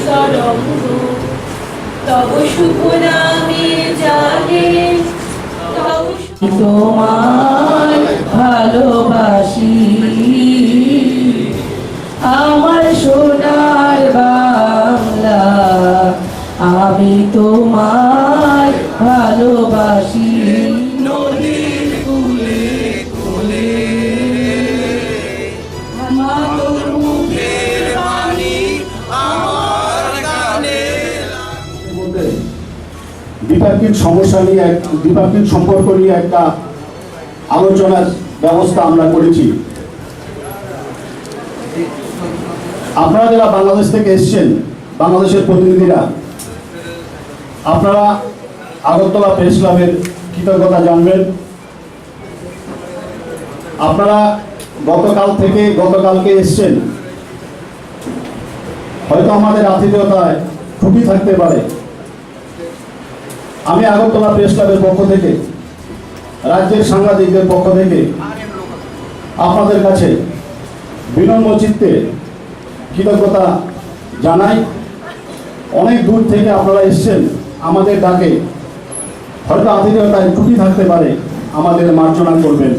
তরঙ্গ তব শুভ নামে জাগে তোমার ভালোবাসি আমার সোনার বাংলা আমি তোমার ভালোবাসি নদীর কূলে কূলে মাতর মুখের বাণী আমার গানে দ্বিপাক্ষিক সমস্যা নিয়ে দ্বিপাক্ষিক সম্পর্ক নিয়ে একটা আলোচনার ব্যবস্থা আমরা করেছি। আপনারা যারা বাংলাদেশ থেকে এসছেন, বাংলাদেশের প্রতিনিধিরা, আপনারা আগরতলা প্রেস ক্লাবের কৃতজ্ঞতা জানবেন। আপনারা গতকালকে এসছেন, হয়তো আমাদের আতিথেয়তায় ত্রুটি থাকতে পারে। আমি আগরতলা প্রেস ক্লাবের পক্ষ থেকে, রাজ্যের সাংবাদিকদের পক্ষ থেকে আপনাদের কাছে বিনম্র চিত্তে কৃতজ্ঞতা জানাই। অনেক দূর থেকে আপনারা এসছেন আমাদের ডাকে, হয়তো আতিথেয়তায় ত্রুটি থাকতে পারে, আমাদের মার্জনা করবেন।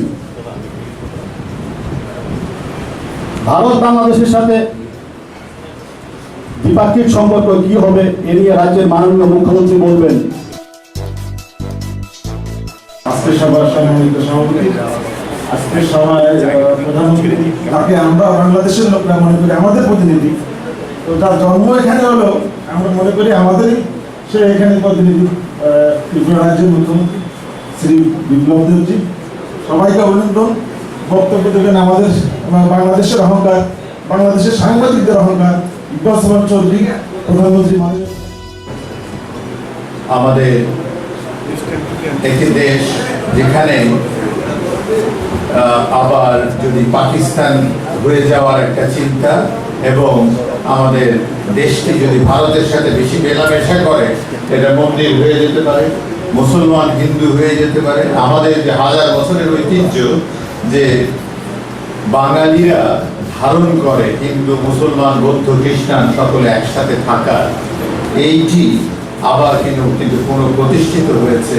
ভারত বাংলাদেশের সাথে দ্বিপাক্ষিক সম্পর্ক কি হবে এ নিয়ে রাজ্যের মাননীয় মুখ্যমন্ত্রী বলবেন। আজকের সভার সম্মানিত সভাপতি, আজকের সভায় প্রধানমন্ত্রী, তাকে আমরা বাংলাদেশের লোকরা মনে করি আমাদের প্রতিনিধি, তো তার জন্ম এখানে হলো, আমরা মনে করি আমাদেরই সে এখানে প্রতিনিধি। ত্রিপুরা রাজ্যের মুখ্যমন্ত্রী শ্রী বিপ্লব দেবজি, সবাইকে অভিনন্দন। বক্তব্য দেবেন আমাদের বাংলাদেশের অহংকার, বাংলাদেশের সাংবাদিকদের অহংকার, ইকবাল সালাম চৌধুরী, প্রধানমন্ত্রী। আমাদের একটি দেশ যেখানে আবার যদি পাকিস্তান হয়ে যাওয়ার একটা চিন্তা, এবং আমাদের দেশটি যদি ভারতের সাথে বেশি মেলামেশা করে, এটা মন্দির হয়ে যেতে পারে, মুসলমান হিন্দু হয়ে যেতে পারে। আমাদের যে হাজার বছরের ঐতিহ্য যে বাঙালিরা ধারণ করে, হিন্দু মুসলমান বৌদ্ধ খ্রিস্টান সকলে একসাথে থাকার, এইটি আবার কিন্তু পুনঃপ্রতিষ্ঠিত হয়েছে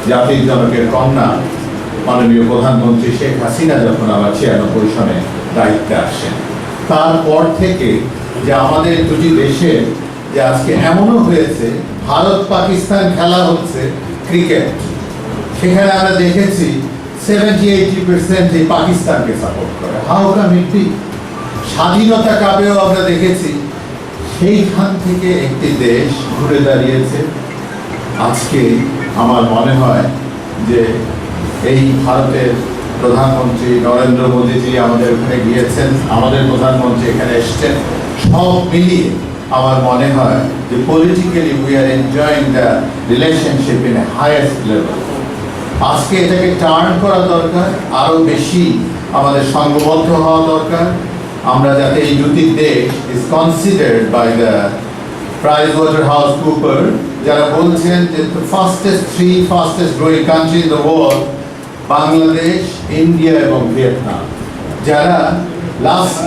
জাতির জনকের কন্যা মাননীয় প্রধানমন্ত্রী শেখ হাসিনা যখন আবার 96 সনে দায়িত্বে আসেন। তারপর থেকে যে আমাদের দুটি দেশে যে আজকে এমনও হয়েছে, ভারত পাকিস্তান খেলা হচ্ছে ক্রিকেট, সেখানে আমরা দেখেছি 70-80% এই পাকিস্তানকে সাপোর্ট করে। How come it be? স্বাধীনতা কাপেও আমরা দেখেছি সেইখান থেকে একটি দেশ ঘুরে দাঁড়িয়েছে। আজকে আমার মনে হয় যে এই ভারতের প্রধানমন্ত্রী নরেন্দ্র মোদীজি আমাদের ওখানে গিয়েছেন, আমাদের প্রধানমন্ত্রী এখানে এসছেন, সব মিলিয়ে আমার মনে হয় যে politically we are enjoying the relationship in a highest level. আজকে এটাকে টার্ন করা দরকার, আরও বেশি আমাদের সংঘবদ্ধ হওয়া দরকার। আমরা যাতে এই দুটি দেশ is considered by the PricewaterhouseCoopers, যারা বলছেন যে three fastest growing country in the world, Bangladesh, India এবং ভিয়েতনাম, যারা লাস্ট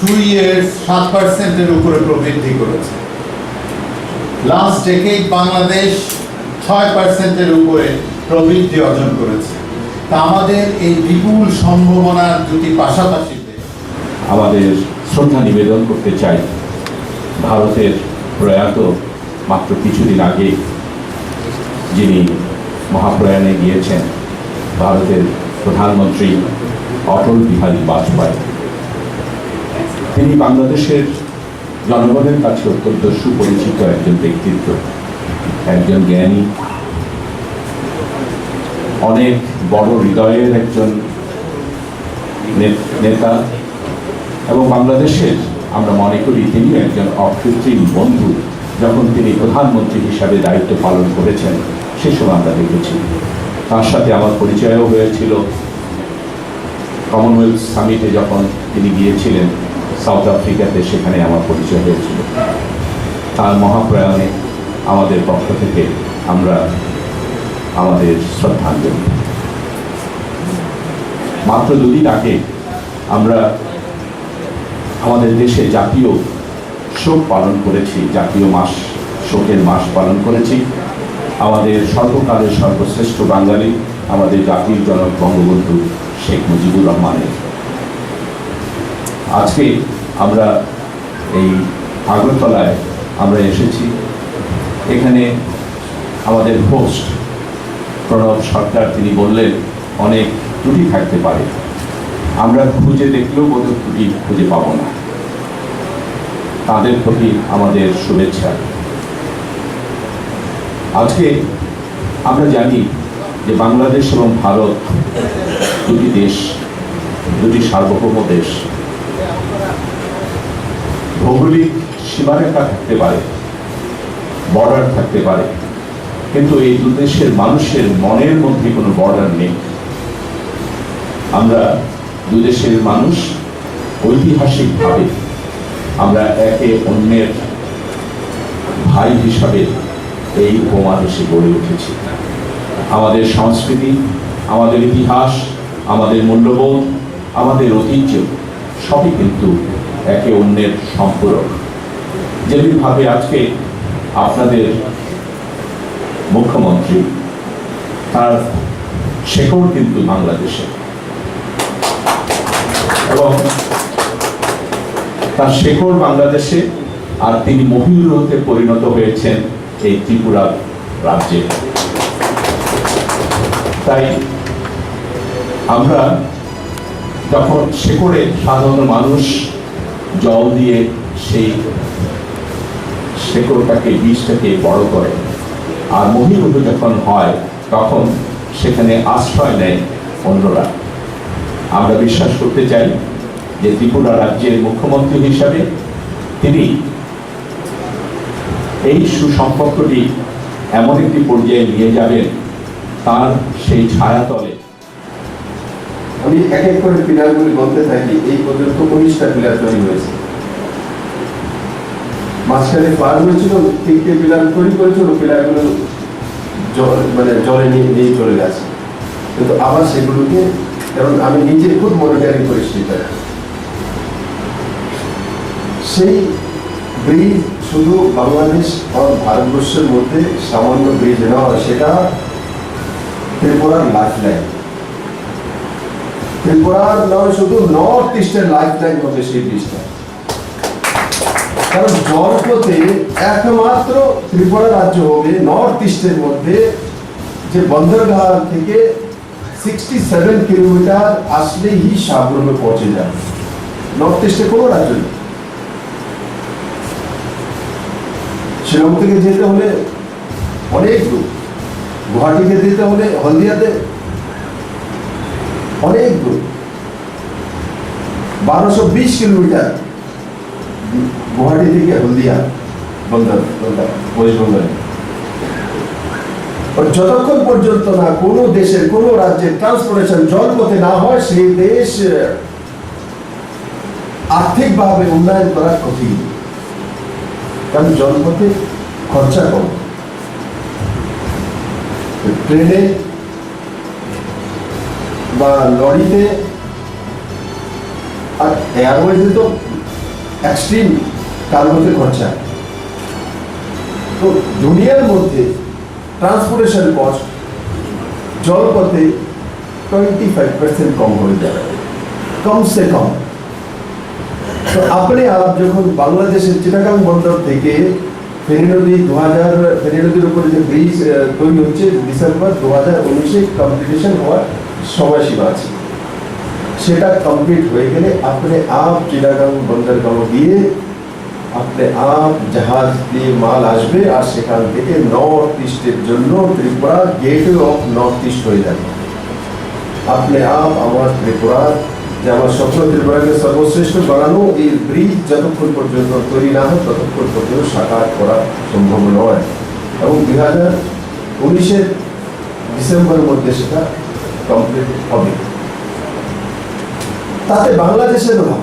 2 ইয়ার্স 7%-এর উপরে প্রবৃদ্ধি করেছে। লাস্ট ডেকেড বাংলাদেশ 6%-এর উপরে প্রবৃদ্ধি অর্জন করেছে। তা আমাদের এই বিপুল সম্ভাবনার দুটি পাশাপাশি আমাদের শ্রদ্ধা নিবেদন করতে চাই ভারতের প্রয়াত মাত্র কিছুদিন আগে যিনি মহাপ্রয়াণে গিয়েছেন, ভারতের প্রধানমন্ত্রী অটল বিহারী বাজপেয়ী। তিনি বাংলাদেশের জনগণের কাছে অত্যন্ত সুপরিচিত একজন ব্যক্তিত্ব, একজন জ্ঞানী, অনেক বড় হৃদয়ের একজন নেতা, এবং বাংলাদেশের আমরা মনে করি তিনি একজন অকৃত্রিম বন্ধু। যখন তিনি প্রধানমন্ত্রী হিসাবে দায়িত্ব পালন করেছেন সে সময় আমরা দেখেছি, তার সাথে আমার পরিচয়ও হয়েছিল কমনওয়েলথ সামিটে যখন তিনি গিয়েছিলেন সাউথ আফ্রিকাতে, সেখানে আমার পরিচয় হয়েছিল। তার মহাপ্রয়াণে আমাদের পক্ষ থেকে আমরা আমাদের শ্রদ্ধাঞ্জলি। মাত্র দুদিন আগে আমরা আমাদের দেশে জাতীয় শোক পালন করেছি, জাতীয় মাস, শোকের মাস পালন করেছি আমাদের সর্বকালের সর্বশ্রেষ্ঠ বাঙালি, আমাদের জাতির জনক বঙ্গবন্ধু শেখ মুজিবুর রহমানের। আজকে আমরা এই আগরতলায় আমরা এসেছি। এখানে আমাদের হোস্ট প্রণব সরকার তিনি বললেন অনেক ত্রুটি থাকতে পারে, আমরা খুঁজে দেখলেও বোধহয় ত্রুটি খুঁজে পাবো না। তাদের প্রতি আমাদের শুভেচ্ছা। আজকে আমরা জানি যে বাংলাদেশ এবং ভারত দুটি দেশ, দুটি সার্বভৌম দেশ। ভৌগোলিক সীমারেখা থাকতে পারে, বর্ডার থাকতে পারে, কিন্তু এই দু দেশের মানুষের মনের মধ্যে কোনো বর্ডার নেই। আমরা দু দেশের মানুষ ঐতিহাসিকভাবে আমরা একে অন্যের ভাই হিসাবে এই উপমহাদেশে গড়ে উঠেছি। আমাদের সংস্কৃতি, আমাদের ইতিহাস, আমাদের মূল্যবোধ, আমাদের ঐতিহ্য সবই কিন্তু একে অন্যের সম্পূরক। যেভাবে আজকে আপনাদের মুখ্যমন্ত্রী, তার শেকড় কিন্তু বাংলাদেশে, এবং তার শেকড় বাংলাদেশে, আর তিনি মহিউর হতে পরিণত হয়েছেন এই ত্রিপুরা রাজ্যে। তাই আমরা যখন শেকড়ে সাধারণ মানুষ জল দিয়ে সেই শেকড়টাকে, বীজটাকে বড় করে, আর মহিরুহ যখন হয় তখন সেখানে আশ্রয় নেয় অন্যরা। আমরা বিশ্বাস করতে চাই যে ত্রিপুরা রাজ্যের মুখ্যমন্ত্রী হিসাবে তিনি এই সুসম্পর্কটি এমন একটি পর্যায়ে নিয়ে যাবেন, তার সেই ছায়াতলে। আমি এক এক করে পিলারগুলি বলতে থাকি। এই পর্যন্ত 19টা পিলার তৈরি হয়েছে, মাঝখানে পার হয়েছিল, 3টে পিলার তৈরি করেছিল, পিলারগুলো জলে নিয়ে চলে গেছে। কিন্তু আবার সেগুলোকে, কারণ আমি নিজে খুব মনিটরিং করি সেটা, সেই ব্রিজ শুধু বাংলাদেশ আর ভারতবর্ষের মধ্যে সামান্য ব্রিজ নয়, সেটা ত্রিপুরার লাইফ লাইন। ত্রিপুরার নয়, শুধু নর্থ ইস্টের লাইফ লাইন হবে সেই ব্রিজটা। কারণ জলপথে একমাত্র ত্রিপুরা রাজ্য হবে নর্থ ইস্টের মধ্যে যে বন্দরগাহ থেকে 67 কিলোমিটার আসলেই সাবরুমে পৌঁছে যাবে। নর্থ ইস্টে কোনো রাজ্য নেই। শিলং থেকে যেতে হলে অনেক দূর, গুয়াহাটিতে যেতে হলে হলদিয়াতে অনেক দূর, 1220 কিলোমিটার গুয়াহাটি থেকে হলদিয়া বন্দর, ওয়েস্ট বেঙ্গলে। যতক্ষণ পর্যন্ত না কোনো দেশের, কোনো রাজ্যের ট্রান্সপোর্টেশন জলপথে না হয়, সেই দেশ আর্থিকভাবে উন্নয়ন করা কঠিন। কারণ জলপথে খরচা কম, ট্রেনে বা লরিতে আর এয়ারওয়েজে তো এক্সট্রিম কার্গোতে খরচা। তো দুনিয়ার মধ্যে ট্রান্সপোর্টেশন কস্ট জলপথে 25% কম হয়ে যাবে, কমসে কম। তো আপনি যখন বাংলাদেশের চিটাগাং বন্দর থেকে ফেনী নদীর উপরে যে ব্রিজ তৈরি হচ্ছে, ডিসেম্বর 2019 কমপ্লিটেশন হওয়ার সময়সীমা আছে। সেটা কমপ্লিট হয়ে গেলে আপনি চিটাগাং বন্দরগাহ দিয়ে আপনি জাহাজ দিয়ে মাল আসবে, আর সেখান থেকে নর্থ ইস্টের জন্য Tripura gateway of north east হয়ে যাবে। আপনি আমার ত্রিপুরা, যে আমার স্বপ্ন ত্রিপুরাকে সর্বশ্রেষ্ঠ বানানো, এই ব্রিজ যতক্ষণ পর্যন্ত তৈরি না হয় ততক্ষণ পর্যন্ত সাকার করা সম্ভব নয়। এবং 2019 ডিসেম্বরের মধ্যে সেটা কমপ্লিট হবে। তাতে বাংলাদেশেরও লাভ।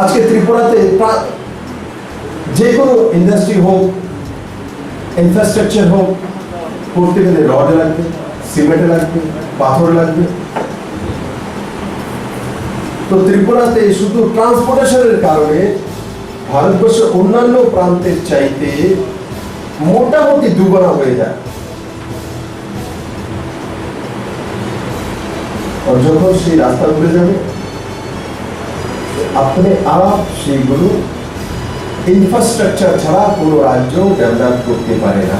আজকে ত্রিপুরাতে যে কোনো ইন্ডাস্ট্রি হোক, ইনফ্রাস্ট্রাকচার হোক, করতে গেলে রড লাগবে, সিমেন্ট লাগবে, পাথর লাগবে। তো ত্রিপুরাতে শুধু ট্রান্সপোর্টেশনের কারণে ভারতবর্ষের অন্যান্য প্রান্তের চাইতে মোটামুটি দুগুণা হয়ে যায়। और যখন সেই রাস্তা ঘুরে যাবে আপনি আপ সেইগুলো ইনফ্রাস্ট্রাকচার ছাড়া কোনো রাজ্য ডেভেলপ করতে পারে না।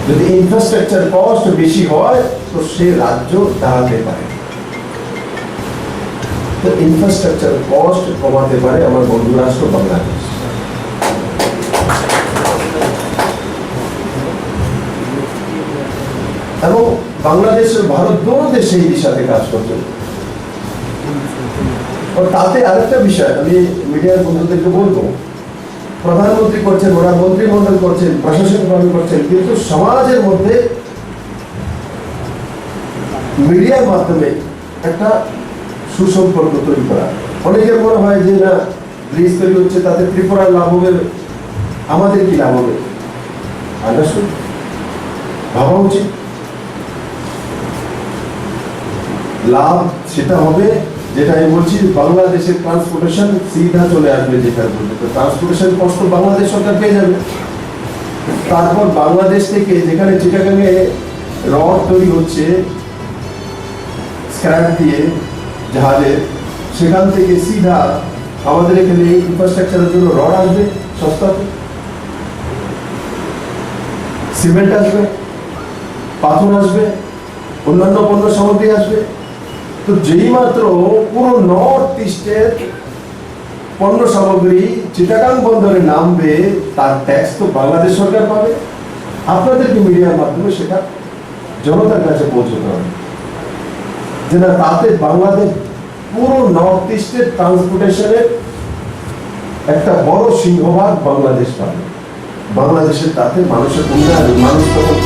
যদি ইনফ্রাস্ট্রাকচার কস্ট বেশি হয় তো সে রাজ্য দাঁড়াতে পারে। তো ইনফ্রাস্ট্রাকচার কস্ট কমাতে পারে আমার বন্ধু রাষ্ট্র বাংলাদেশ। এবং বাংলাদেশ ও ভারত দোনো দেশ এই দিশাতে কাজ করছে। তাতে আরেকটা বিষয় আমি মিডিয়ার বন্ধুদেরকে বলবো, প্রধানমন্ত্রী করছেন, ওরা মন্ত্রিমন্ডল করছেন, প্রশাসন পালন করছেন, কিন্তু সমাজের মধ্যে মিডিয়ার মাধ্যমে একটা সুসম্পর্ক তৈরি করা। অনেকের মনে হয় যে না ব্রিজ তৈরি হচ্ছে তাতে ত্রিপুরার লাভ হবে, আমাদের কি লাভ হবে? আন্ডারস্টুড, ভাবা উচিত। লাভ সেটা হবে যেটা আমি বলছি, বাংলাদেশের ট্রান্সপোর্টেশন সিধা চলে আসবে যেটা বলবে, তো ট্রান্সপোর্টেশন কষ্ট বাংলাদেশ সরকার পেয়ে যাবে। তারপর বাংলাদেশ থেকে যেখানে চিটাগাঙে রড তৈরি হচ্ছে স্ক্র্যাপ দিয়ে জাহাজের, সেখান থেকে সিধা আমাদের এখানে ইনফ্রাস্ট্রাকচারের জন্য রড আসবে সস্তাতে, সিমেন্ট আসবে, পাথর আসবে, অন্যান্য পণ্য সামগ্রী আসবে। তো যেই মাত্র পুরো নর্থ ইস্টের পণ্য সামগ্রী চিটাগাং বন্দরে নামবে তার ট্যাক্স তো বাংলাদেশ সরকার পাবে। আপনাদেরকে মিডিয়ার মাধ্যমে সেটা জনতার কাছে পৌঁছতে হবে যে না তাতে বাংলাদেশ পুরো নর্থ ইস্টের ট্রান্সপোর্টেশনের একটা বড় সিংহভাগ বাংলাদেশ পাবে। বাংলাদেশের তাতে মানুষের উন্নয়ন, মানুষ তখন